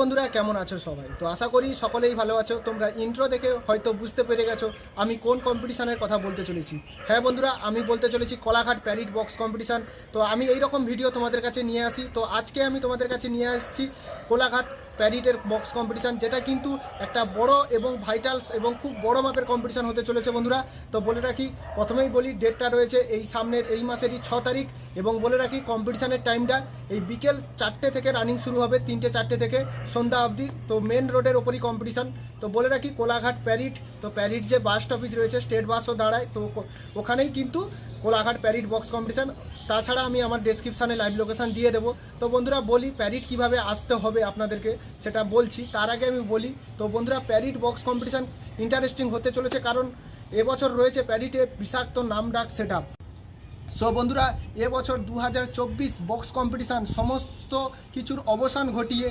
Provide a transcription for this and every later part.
বন্ধুরা কেমন আছো সবাই? তো আশা করি সকলেই ভালো আছো। তোমরা ইন্ট্রো দেখে হয়তো বুঝতে পেরে গেছো আমি কোন কম্পিটিশনের কথা বলতে চলেছি। হ্যাঁ বন্ধুরা, আমি বলতে চলেছি কোলাঘাট প্যারিড বক্স কম্পিটিশান। তো আমি এই রকম ভিডিও তোমাদের কাছে নিয়ে আসি। তো আজকে আমি তোমাদের কাছে নিয়ে আসছি কোলাঘাট প্যারিডের বক্স কম্পিটিশান, যেটা কিন্তু একটা বড় এবং ভাইটালস এবং খুব বড় মাপের কম্পিটিশান হতে চলেছে বন্ধুরা। তো বলে রাখি, প্রথমেই বলি ডেটটা রয়েছে এই সামনের এই মাসেরই 6 তারিখ, এবং বলে রাখি কম্পিটিশানের টাইমটা এই বিকেল 4টে থেকে রানিং শুরু হবে, 3টে-4টে থেকে সন্ধ্যা অবধি। তো মেন রোডের ওপরই কম্পিটিশান। তো বলে রাখি কোলাঘাট প্যারিড, তো প্যারিড যে বাস স্টপেজ রয়েছে স্টেট বাসও দাঁড়ায়, তো ওখানেই কিন্তু কোলাঘাট প্যারিড বক্স কম্পিটিশান। তাছাড়া আমি আমার ডেসক্রিপশানে লাইভ লোকেশান দিয়ে দেবো। তো বন্ধুরা বলি প্যারিড কীভাবে আসতে হবে আপনাদেরকে সেটা বলছি, তার আগে আমি বলি তো বন্ধুরা প্যারিড বক্স কম্পিটিশান ইন্টারেস্টিং হতে চলেছে, কারণ এবছর রয়েছে প্যারিডে বিষাক্ত নামডাক সেট আপ। সো বন্ধুরা এবছর 2024 বক্স কম্পিটিশান সমস্ত কিছুর অবসান ঘটিয়ে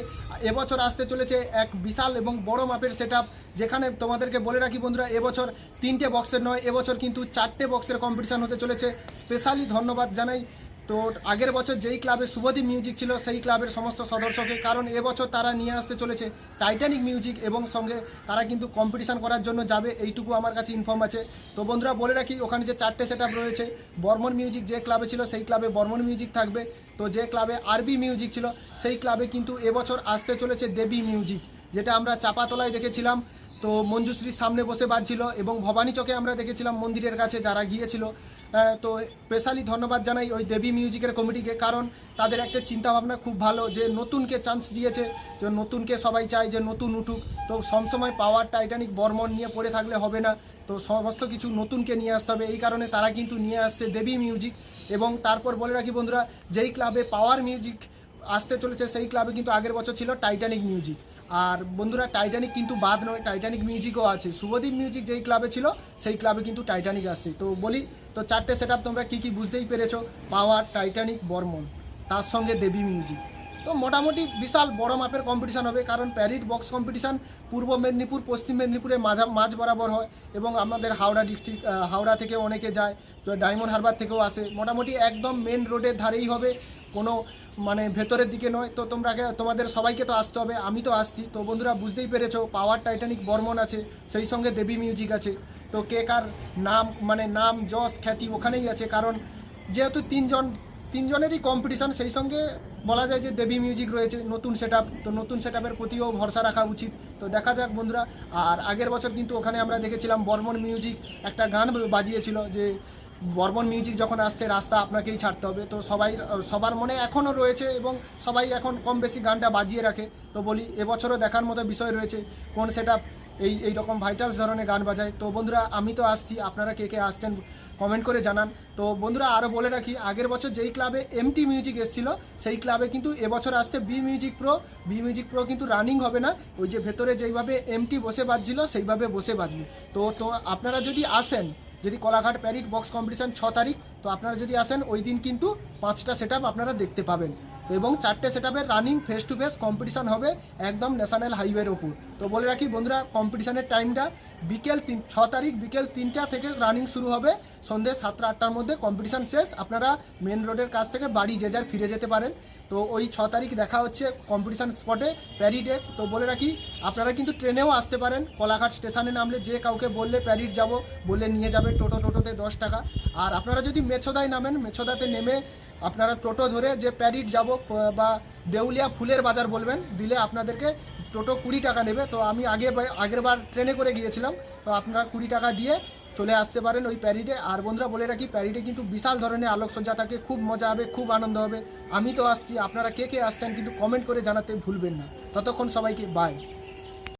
এবছর আসতে চলেছে এক বিশাল এবং বড় মাপের সেট আপ, যেখানে তোমাদেরকে বলে রাখি বন্ধুরা এবছর 3টে বক্সের নয়, এবছর কিন্তু 4টে বক্সের কম্পিটিশান হতে চলেছে। স্পেশালি ধন্যবাদ জানাই তো আগের বছর যেই ক্লাবে শুভদীপ মিউজিক ছিল সেই ক্লাবের সমস্ত সদস্যকে, কারণ এবছর তারা নিয়ে আসতে চলেছে টাইটানিক মিউজিক, এবং সঙ্গে তারা কিন্তু কম্পিটিশান করার জন্য যাবে, এইটুকু আমার কাছে ইনফর্ম আছে। তো বন্ধুরা বলে রাখি ওখানে যে 4টে সেট আপ রয়েছে, বর্মন মিউজিক যে ক্লাবে ছিল সেই ক্লাবে বর্মন মিউজিক থাকবে, তো যে ক্লাবে আরবি মিউজিক ছিল সেই ক্লাবে কিন্তু এবছর আসতে চলেছে দেবী মিউজিক, যেটা আমরা চাপাতলায় দেখেছিলাম। তো মঞ্জুশ্রীর সামনে বসে বাজছিল, এবং ভবানী চকে আমরা দেখেছিলাম মন্দিরের কাছে যারা গিয়েছিল। তো স্পেশালি ধন্যবাদ জানাই ওই দেবী মিউজিকের কমিটিকে, কারণ তাদের একটা চিন্তাভাবনা খুব ভালো, যে নতুনকে চান্স দিয়েছে, যে নতুনকে সবাই চায় যে নতুন উঠুক। তো সবসময় পাওয়ার টাইটানিক বর্মন নিয়ে পড়ে থাকলে হবে না, তো সমস্ত কিছু নতুনকে নিয়ে আসতে হবে, এই কারণে তারা কিন্তু নিয়ে আসছে দেবী মিউজিক। এবং তারপর বলে রাখি বন্ধুরা, যেই ক্লাবে পাওয়ার মিউজিক আসতে চলেছে সেই ক্লাবে কিন্তু আগের বছর ছিল টাইটানিক মিউজিক। আর বন্ধুরা টাইটানিক কিন্তু বাদ নয়, টাইটানিক মিউজিকও আছে। শুভদীপ মিউজিক যেই ক্লাবে ছিল সেই ক্লাবে কিন্তু টাইটানিক আসছে। তো বলি তো 4টে সেট আপ তোমরা কী কী বুঝতেই পেরেছো, পাওয়ার, টাইটানিক, বর্মন, তার সঙ্গে দেবী মিউজিক। তো মোটামুটি বিশাল বড় মাপের কম্পিটিশান হবে, কারণ প্যারিড বক্স কম্পিটিশান পূর্ব মেদিনীপুর পশ্চিম মেদিনীপুরের মাঝ বরাবর হয়, এবং আমাদের হাওড়া ডিস্ট্রিক্ট, হাওড়া থেকে অনেকে যায়, তো ডায়মন্ড হারবার থেকেও আসে। মোটামুটি একদম মেন রোডের ধারেই হবে, কোনো মানে ভেতরের দিকে নয়। তো তোমাদের সবাইকে তো আসতে হবে, আমি তো আসছি। তো বন্ধুরা বুঝতেই পেরেছো পাওয়ার, টাইটানিক, বর্মন আছে, সেই সঙ্গে দেবী মিউজিক আছে। তো কে কার নাম মানে নাম যশ খ্যাতি ওখানেই আছে, কারণ যেহেতু তিনজনেরই কম্পিটিশান, সেই সঙ্গে বলা যায় যে দেবী মিউজিক রয়েছে নতুন সেট আপ, তো নতুন সেট আপের প্রতিও ভরসা রাখা উচিত। তো দেখা যাক বন্ধুরা। আর আগের বছর কিন্তু ওখানে আমরা দেখেছিলাম বর্মন মিউজিক একটা গান বাজিয়েছিল, যে বর্মন মিউজিক যখন আসছে রাস্তা আপনাকেই ছাড়তে হবে। তো সবার মনে এখনও রয়েছে, এবং সবাই এখন কম বেশি গানটা বাজিয়ে রাখে। তো বলি এবছরও দেখার মতো বিষয় রয়েছে কোন সেট আপ এই রকম ভাইটালস ধরনের গান বাজায়। তো বন্ধুরা আমি তো আসছি, আপনারা কে কে আসছেন কমেন্ট করে জানান। তো বন্ধুরা আরও বলে রাখি, আগের বছর যেই ক্লাবে এমটি মিউজিক এসেছিল সেই ক্লাবে কিন্তু এবছর আসছে বি মিউজিক প্রো কিন্তু রানিং হবে না, ওই যে ভেতরে যেইভাবে এমটি বসে বাজছিল সেইভাবে বসে বাজবে। তো আপনারা যদি আসেন, যদি কোলাঘাট প্যারিড বক্স কম্পিটিশান 6 তারিখ, তো আপনারা যদি আসেন ওই দিন কিন্তু 5টা সেট আপ আপনারা দেখতে পাবেন, এবং 4টে সেট আপের running face to face competition হবে একদম ন্যাশনাল হাইওয়ের ওপর। তো বলে রাখি বন্ধুরা কম্পিটিশানের টাইমটা বিকেল 6 তারিখ বিকেল 3টা থেকে রানিং শুরু হবে, সন্ধ্যে 7টা-8টার মধ্যে কম্পিটিশান শেষ। আপনারা মেন রোডের কাছ থেকে বাড়ি যে যার ফিরে যেতে পারেন। তো ওই 6 তারিখ দেখা হচ্ছে কম্পিটিশান স্পটে প্যারিডে। তো বলে রাখি আপনারা কিন্তু ট্রেনেও আসতে পারেন, কোলাঘাট স্টেশনে নামলে যে কাউকে বললে প্যারিড যাব বললে নিয়ে যাবে, টোটোতে 10 টাকা। আর আপনারা যদি মেছোদায় নামেন, মেছোদাতে নেমে আপনারা টোটো ধরে যে প্যারিড যাব বা দেউলিয়া ফুলের বাজার বলবেন, দিলে আপনাদেরকে টোটো 20 টাকা নেবে। তো আমি আগের বার ট্রেনে করে গিয়েছিলাম, তো আপনারা 20 টাকা দিয়ে চলে আসতে পারেন ওই প্যারিডে। আর বন্ধুরা বলে রাখি প্যারিডে কিন্তু বিশাল ধরনের আলোকসজ্জা থাকে, খুব মজা হবে, খুব আনন্দ হবে। আমি তো আসছি, আপনারা কে কে আসছেন কিন্তু কমেন্ট করে জানাতে ভুলবেন না। ততক্ষণ সবাইকে বাই।